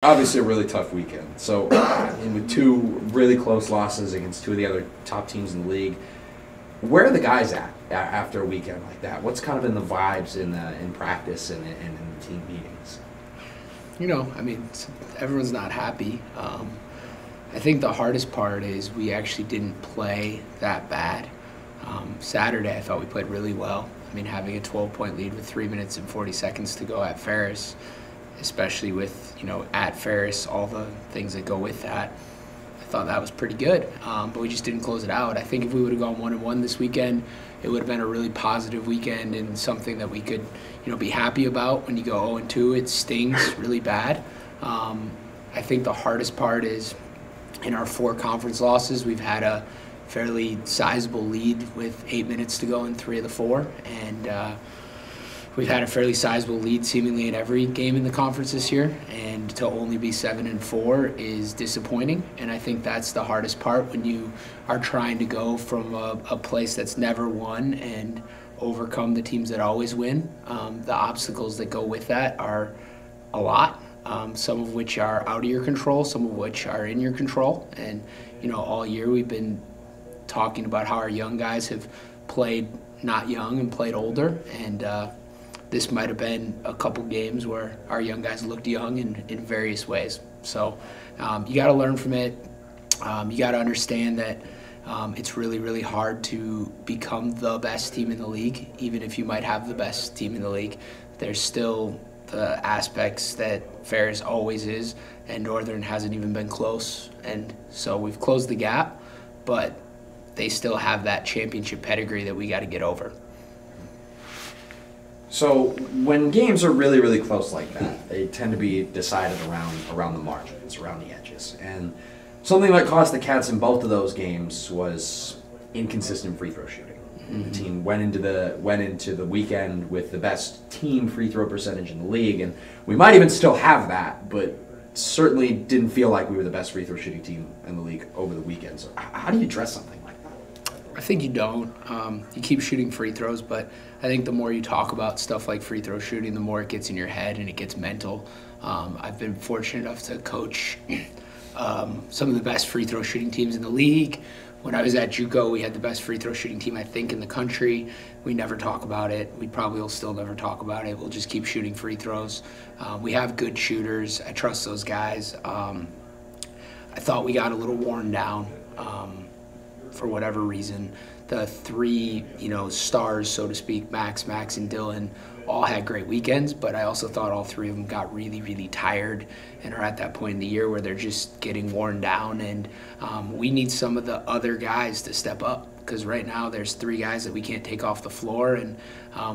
obviously a really tough weekend. So, and with two really close losses against two of the other top teams in the league, where are the guys at after a weekend like that? What's kind of been the vibes in practice and in the team meetings? I mean, everyone's not happy. I think the hardest part is we actually didn't play that bad. Saturday, I thought we played really well. I mean, having a 12-point lead with 3 minutes and 40 seconds to go at Ferris, especially with, at Ferris, all the things that go with that, I thought that was pretty good. But we just didn't close it out. I think if we would have gone 1-1 this weekend, it would have been a really positive weekend and something that we could, be happy about. When you go 0-2, it stings really bad. I think the hardest part is in our 4 conference losses, we've had a fairly sizable lead with 8 minutes to go in 3 of the 4, and we've had a fairly sizable lead seemingly in every game in the conference this year, and to only be 7-4 is disappointing. And I think that's the hardest part when you are trying to go from a place that's never won and overcome the teams that always win. The obstacles that go with that are a lot. Some of which are out of your control, some of which are in your control. And, all year we've been talking about how our young guys have played not young and played older. And this might have been a couple games where our young guys looked young in various ways. So you got to learn from it. You got to understand that it's really, really hard to become the best team in the league. Even if you might have the best team in the league, there's still the aspects that Ferris always is, and Northern hasn't even been close. And so we've closed the gap, but they still have that championship pedigree that we got to get over. So when games are really, really close like that, they tend to be decided around the margins, around the edges. And something that cost the Cats in both of those games was inconsistent free throw shooting. The team went into the weekend with the best team free throw percentage in the league, and we might even still have that, but certainly didn't feel like we were the best free throw shooting team in the league over the weekend. So how do you address something like that? I think you don't. You keep shooting free throws, but I think the more you talk about stuff like free throw shooting, the more it gets in your head and it gets mental. I've been fortunate enough to coach some of the best free throw shooting teams in the league. When I was at JUCO, we had the best free throw shooting team, I think, in the country. We never talk about it. We probably will still never talk about it. We'll just keep shooting free throws. We have good shooters. I trust those guys. I thought we got a little worn down for whatever reason. The 3, stars, so to speak, Max, and Dylan, all had great weekends, but I also thought all 3 of them got really, really tired and are at that point in the year where they're just getting worn down. And we need some of the other guys to step up, because right now there's 3 guys that we can't take off the floor, and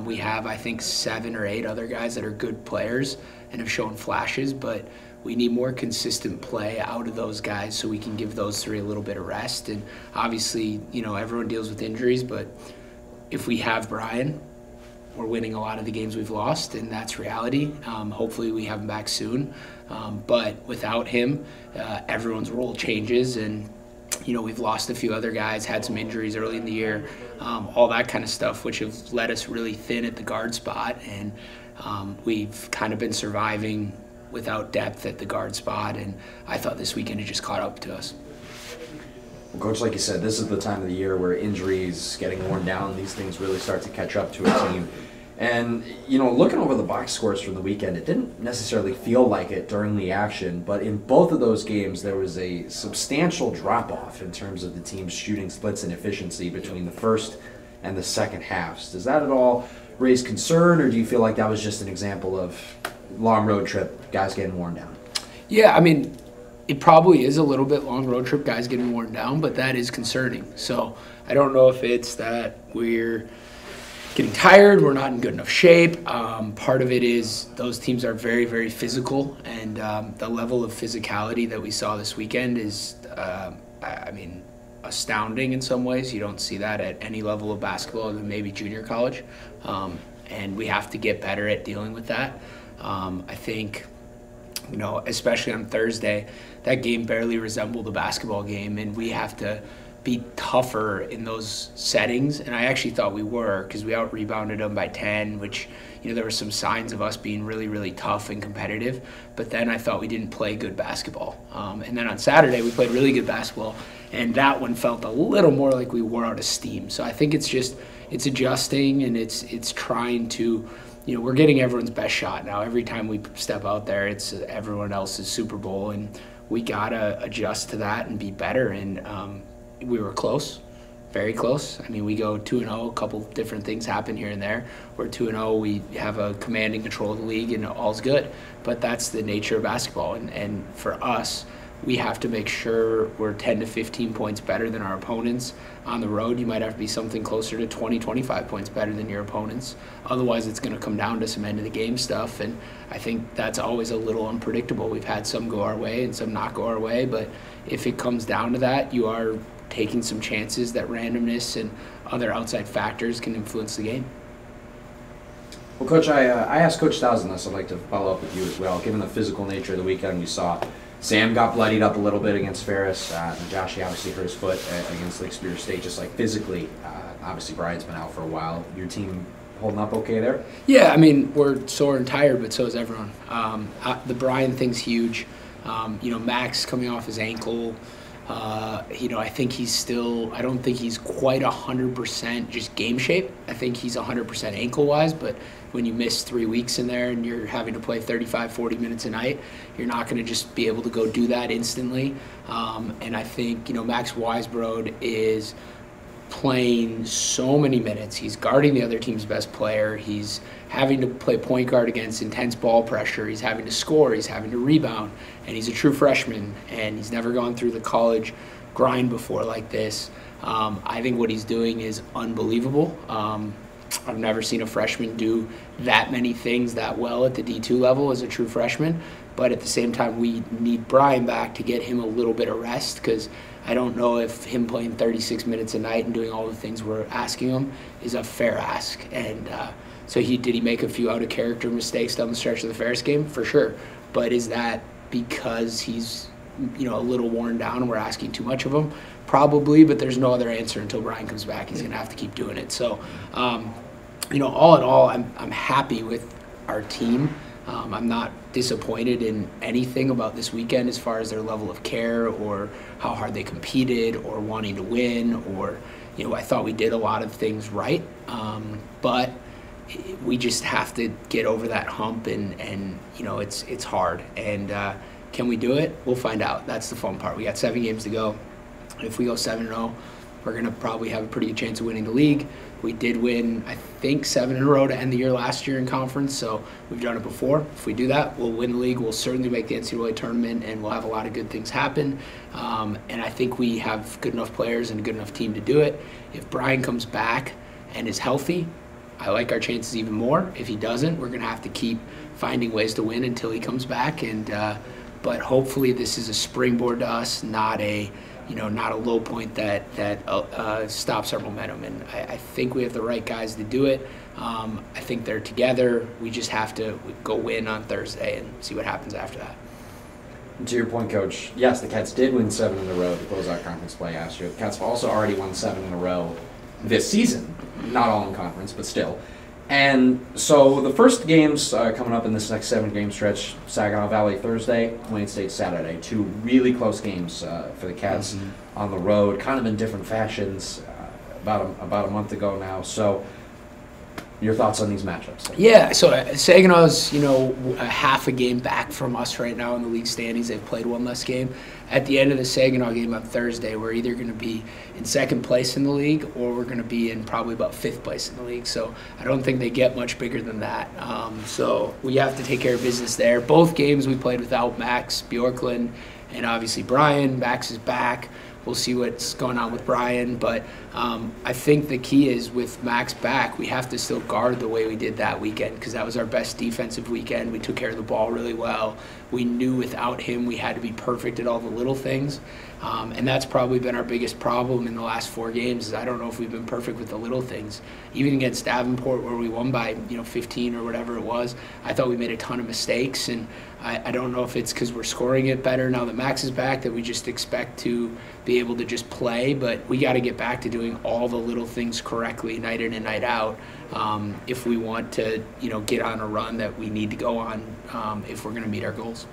we have, I think, 7 or 8 other guys that are good players and have shown flashes, but we need more consistent play out of those guys so we can give those 3 a little bit of rest. And obviously, everyone deals with injuries, but if we have Brian, we're winning a lot of the games we've lost, and that's reality. Hopefully we have him back soon. But without him, everyone's role changes, and we've lost a few other guys, had some injuries early in the year, all that kind of stuff, which have led us really thin at the guard spot, and we've kind of been surviving without depth at the guard spot, and I thought this weekend it just caught up to us. Well, Coach, like you said, this is the time of the year where injuries, getting worn down, these things really start to catch up to a team. And, looking over the box scores from the weekend, it didn't necessarily feel like it during the action, but in both of those games, there was a substantial drop-off in terms of the team's shooting splits and efficiency between the first and the second halves. Does that at all raise concern, or do you feel like that was just an example of long road trip, guys getting worn down? Yeah, I mean, it probably is a little bit long road trip, guys getting worn down, but that is concerning. So I don't know if it's that we're getting tired, we're not in good enough shape. Part of it is those teams are very, very physical, and the level of physicality that we saw this weekend is, astounding in some ways. You don't see that at any level of basketball other than maybe junior college, and we have to get better at dealing with that. I think, especially on Thursday, that game barely resembled a basketball game, and we have to be tougher in those settings, and I actually thought we were, because we out-rebounded them by 10, which, there were some signs of us being really, really tough and competitive, but then I thought we didn't play good basketball. And then on Saturday, we played really good basketball, and that one felt a little more like we were out of steam. So I think it's adjusting, and it's trying to, we're getting everyone's best shot now. Every time we step out there, it's everyone else's Super Bowl, and we got to adjust to that and be better. And we were close, very close. I mean, we go 2-0, a couple different things happen here and there. We're 2-0, we have a commanding control of the league, and all's good. But that's the nature of basketball. And for us, we have to make sure we're 10 to 15 points better than our opponents. On the road, you might have to be something closer to 20, 25 points better than your opponents. Otherwise, it's going to come down to some end-of-the-game stuff, and I think that's always a little unpredictable. We've had some go our way and some not go our way, but if it comes down to that, you are taking some chances that randomness and other outside factors can influence the game. Well, Coach, I asked Coach Thousand this. I'd like to follow up with you as well. Given the physical nature of the weekend, you saw Sam got bloodied up a little bit against Ferris. And Joshy obviously hurt his foot against Lake Superior State, just like physically. Obviously, Brian's been out for a while. Your team holding up okay there? Yeah, I mean, we're sore and tired, but so is everyone. The Brian thing's huge. Max coming off his ankle. I think I don't think he's quite 100% just game shape. I think he's 100% ankle-wise, but when you miss 3 weeks in there and you're having to play 35, 40 minutes a night, you're not going to just be able to go do that instantly. And I think, Max Weisbrod is playing so many minutes. He's guarding the other team's best player. He's having to play point guard against intense ball pressure. He's having to score. He's having to rebound. And he's a true freshman, and he's never gone through the college grind before like this. I think what he's doing is unbelievable. I've never seen a freshman do that many things that well at the D2 level as a true freshman. But at the same time, we need Brian back to get him a little bit of rest, because I don't know if him playing 36 minutes a night and doing all the things we're asking him is a fair ask. And so did he make a few out-of-character mistakes down the stretch of the Ferris game? For sure. But is that because he's a little worn down and we're asking too much of him? Probably, but there's no other answer until Brian comes back. He's going to have to keep doing it. So, all in all, I'm happy with our team. I'm not disappointed in anything about this weekend as far as their level of care or how hard they competed or wanting to win, or, I thought we did a lot of things right. But we just have to get over that hump, and it's hard. And can we do it? We'll find out. That's the fun part. We got 7 games to go. If we go 7-0, we're going to probably have a pretty good chance of winning the league. We did win, I think, 7 in a row to end the year last year in conference, so we've done it before. If we do that, we'll win the league. We'll certainly make the NCAA tournament, and we'll have a lot of good things happen. And I think we have good enough players and a good enough team to do it. If Brian comes back and is healthy, I like our chances even more. If he doesn't, we're going to have to keep finding ways to win until he comes back. But hopefully this is a springboard to us, not a low point that stops our momentum. And I think we have the right guys to do it. I think they're together. We just have to go win on Thursday and see what happens after that. And to your point, Coach, yes, the Cats did win 7 in a row to close out conference play last year. The Cats have also already won 7 in a row this season. Not all in conference, but still. And so the first games coming up in this next 7-game stretch: Saginaw Valley Thursday, Wayne State Saturday. 2 really close games for the Cats on the road, kind of in different fashions. About a month ago now. So, your thoughts on these matchups? Yeah, so Saginaw's a half a game back from us right now in the league standings. They've played 1 less game. At the end of the Saginaw game on Thursday, we're either going to be in 2nd place in the league, or we're going to be in probably about 5th place in the league. So I don't think they get much bigger than that. So we have to take care of business there. Both games we played without Max Bjorklund and obviously Brian. Max is back. We'll see what's going on with Brian, but I think the key is with Max back, we have to still guard the way we did that weekend, because that was our best defensive weekend. We took care of the ball really well. we knew without him we had to be perfect at all the little things. And that's probably been our biggest problem in the last 4 games. Is I don't know if we've been perfect with the little things. Even against Davenport, where we won by 15 or whatever it was, I thought we made a ton of mistakes, and I don't know if it's because we're scoring it better now that Max is back, that we just expect to be able to just play. But we got to get back to doing all the little things correctly, night in and night out, if we want to get on a run that we need to go on, if we're going to meet our goals.